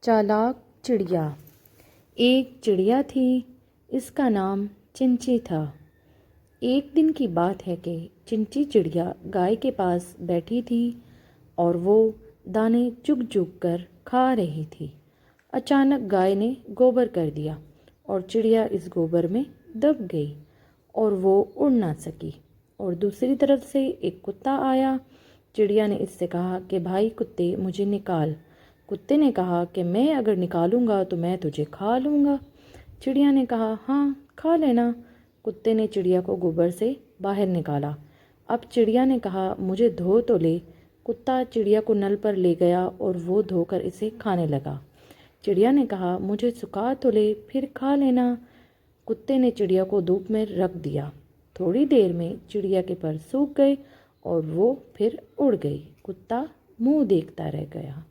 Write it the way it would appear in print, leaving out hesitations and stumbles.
चालाक चिड़िया। एक चिड़िया थी, इसका नाम चिंची था। एक दिन की बात है कि चिंची चिड़िया गाय के पास बैठी थी और वो दाने चुग चुग कर खा रही थी। अचानक गाय ने गोबर कर दिया और चिड़िया इस गोबर में दब गई और वो उड़ ना सकी। और दूसरी तरफ से एक कुत्ता आया। चिड़िया ने इससे कहा कि भाई कुत्ते, मुझे निकाल। कुत्ते ने कहा कि मैं अगर निकालूंगा तो मैं तुझे खा लूँगा। चिड़िया ने कहा हाँ, खा लेना। कुत्ते ने चिड़िया को गोबर से बाहर निकाला। अब चिड़िया ने कहा मुझे धो तो ले। कुत्ता चिड़िया को नल पर ले गया और वो धोकर इसे खाने लगा। चिड़िया ने कहा मुझे सुखा तो ले, फिर खा लेना। कुत्ते ने चिड़िया को धूप में रख दिया। थोड़ी देर में चिड़िया के पर सूख गए और वो फिर उड़ गई। कुत्ता मुंह देखता रह गया।